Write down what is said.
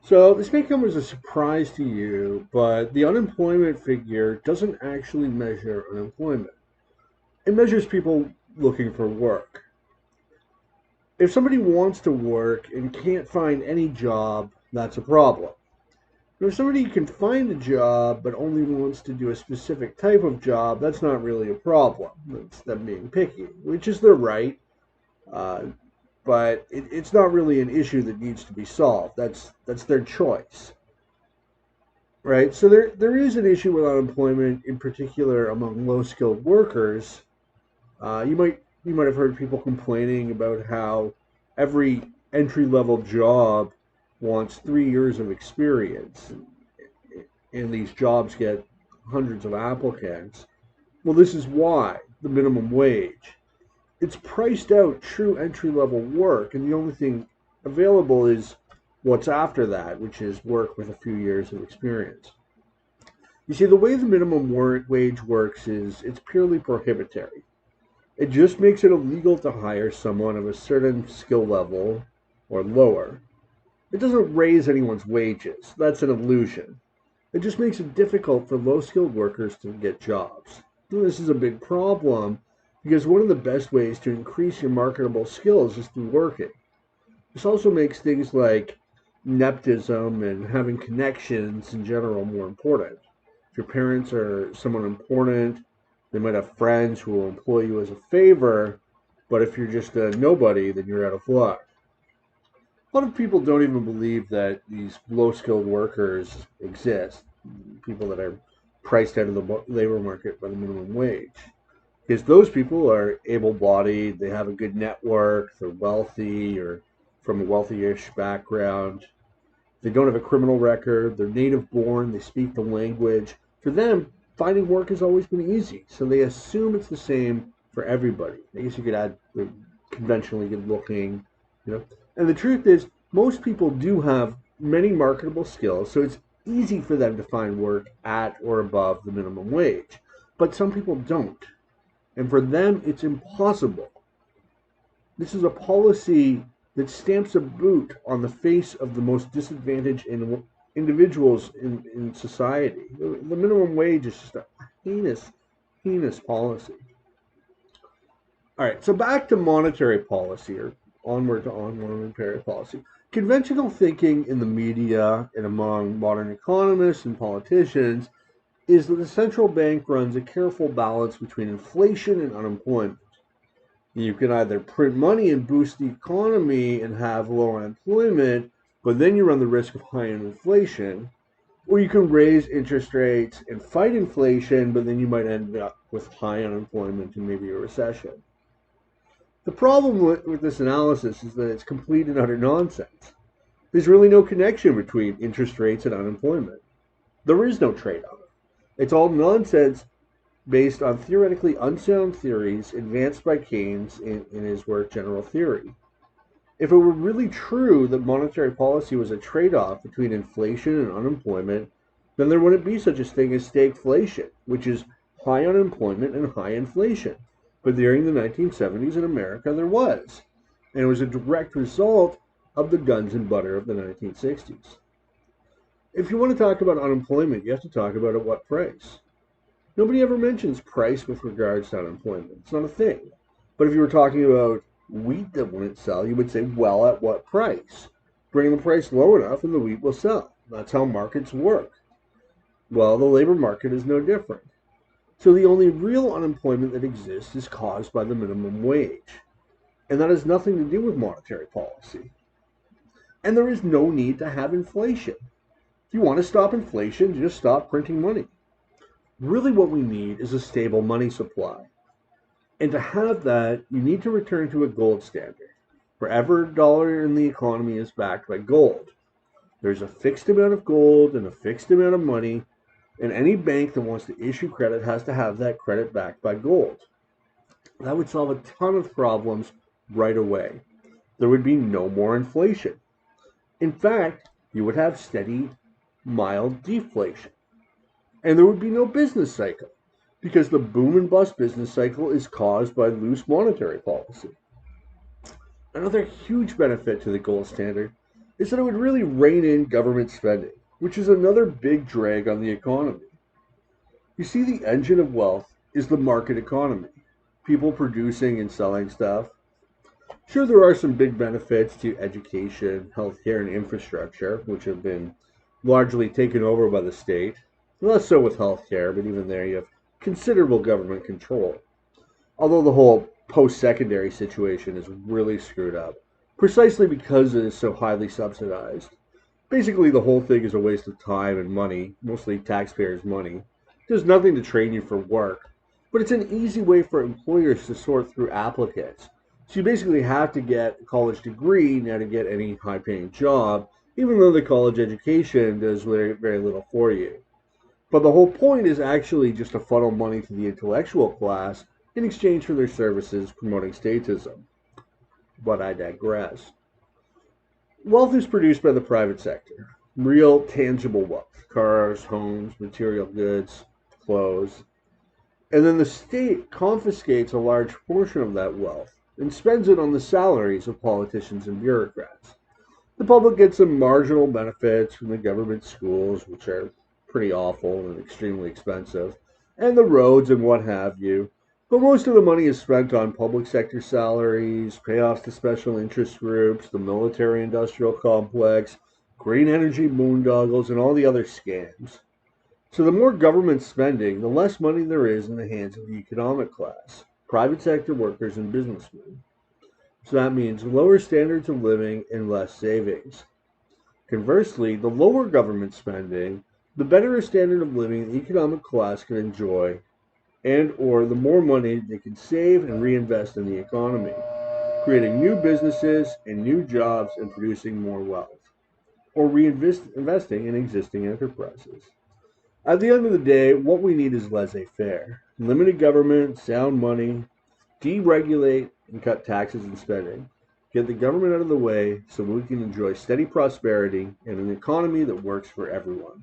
So this may come as a surprise to you, but the unemployment figure doesn't actually measure unemployment. It measures people looking for work. If somebody wants to work and can't find any job, that's a problem. If somebody can find a job but only wants to do a specific type of job, that's not really a problem. That's them being picky, which is their right, uh, but it's not really an issue that needs to be solved. That's their choice, right? So there is an issue with unemployment, in particular among low skilled workers. You might have heard people complaining about how every entry level job wants 3 years of experience, and these jobs get hundreds of applicants. Well, this is why the minimum wage. It's priced out true entry level work, and the only thing available is what's after that, which is work with a few years of experience. You see, the way the minimum wage works is it's purely prohibitory. It just makes it illegal to hire someone of a certain skill level or lower. It doesn't raise anyone's wages. That's an illusion. It just makes it difficult for low skilled workers to get jobs. And this is a big problem because one of the best ways to increase your marketable skills is through working. This also makes things like nepotism and having connections in general more important. If your parents are someone important, they might have friends who will employ you as a favor, but if you're just a nobody, then you're out of luck. A lot of people don't even believe that these low skilled workers exist, people that are priced out of the labor market by the minimum wage. Because those people are able bodied, they have a good network, they're wealthy or from a wealthy ish background. They don't have a criminal record, they're native born, they speak the language. For them, finding work has always been easy, so they assume it's the same for everybody. I guess you could add the conventionally good looking, you know. And the truth is, most people do have many marketable skills, so it's easy for them to find work at or above the minimum wage. But some people don't. And for them, it's impossible. This is a policy that stamps a boot on the face of the most disadvantaged individuals in society. The minimum wage is just a heinous, heinous policy. All right, so back to monetary policy, or onward to on monetary policy. Conventional thinking in the media and among modern economists and politicians is that the central bank runs a careful balance between inflation and unemployment. You can either print money and boost the economy and have low unemployment, but then you run the risk of high inflation, or you can raise interest rates and fight inflation, but then you might end up with high unemployment and maybe a recession. The problem with this analysis is that it's complete and utter nonsense. There's really no connection between interest rates and unemployment. There is no trade off. It's all nonsense based on theoretically unsound theories advanced by Keynes in his work General Theory. If it were really true that monetary policy was a trade off between inflation and unemployment, then there wouldn't be such a thing as stagflation, which is high unemployment and high inflation. But during the 1970s in America, there was. And it was a direct result of the guns and butter of the 1960s. If you want to talk about unemployment, you have to talk about at what price. Nobody ever mentions price with regards to unemployment. It's not a thing. But if you were talking about wheat that wouldn't sell, you would say, well, at what price? Bring the price low enough and the wheat will sell. That's how markets work. Well, the labor market is no different. So the only real unemployment that exists is caused by the minimum wage. And that has nothing to do with monetary policy. And there is no need to have inflation. If you want to stop inflation, just stop printing money. Really what we need is a stable money supply. And to have that, you need to return to a gold standard. For every dollar in the economy is backed by gold. There's a fixed amount of gold and a fixed amount of money, and any bank that wants to issue credit has to have that credit backed by gold. That would solve a ton of problems right away. There would be no more inflation. In fact, you would have steady, mild deflation. And there would be no business cycle, because the boom and bust business cycle is caused by loose monetary policy. Another huge benefit to the gold standard is that it would really rein in government spending, which is another big drag on the economy. You see, the engine of wealth is the market economy, people producing and selling stuff. Sure, there are some big benefits to education, healthcare, and infrastructure, which have been largely taken over by the state. Less so with healthcare, but even there you have considerable government control. Although the whole post secondary situation is really screwed up, precisely because it is so highly subsidized. Basically, the whole thing is a waste of time and money, mostly taxpayers' money. There's nothing to train you for work, but it's an easy way for employers to sort through applicants. So you basically have to get a college degree now to get any high paying job, even though the college education does very, very little for you. But the whole point is actually just to funnel money to the intellectual class in exchange for their services promoting statism. But I digress. Wealth is produced by the private sector. Real, tangible wealth. Cars, homes, material goods, clothes. And then the state confiscates a large portion of that wealth and spends it on the salaries of politicians and bureaucrats. The public gets some marginal benefits from the government schools, which are pretty awful and extremely expensive, and the roads and what have you. But most of the money is spent on public sector salaries, payoffs to special interest groups, the military industrial complex, green energy boondoggles, and all the other scams. So the more government spending, the less money there is in the hands of the economic class, private sector workers and businessmen. So that means lower standards of living and less savings. Conversely, the lower government spending, the better a standard of living the economic class can enjoy, and or the more money they can save and reinvest in the economy, creating new businesses and new jobs and producing more wealth, or reinvesting in existing enterprises. At the end of the day, what we need is laissez-faire. Limited government, sound money, deregulate and cut taxes and spending. Get the government out of the way so we can enjoy steady prosperity and an economy that works for everyone.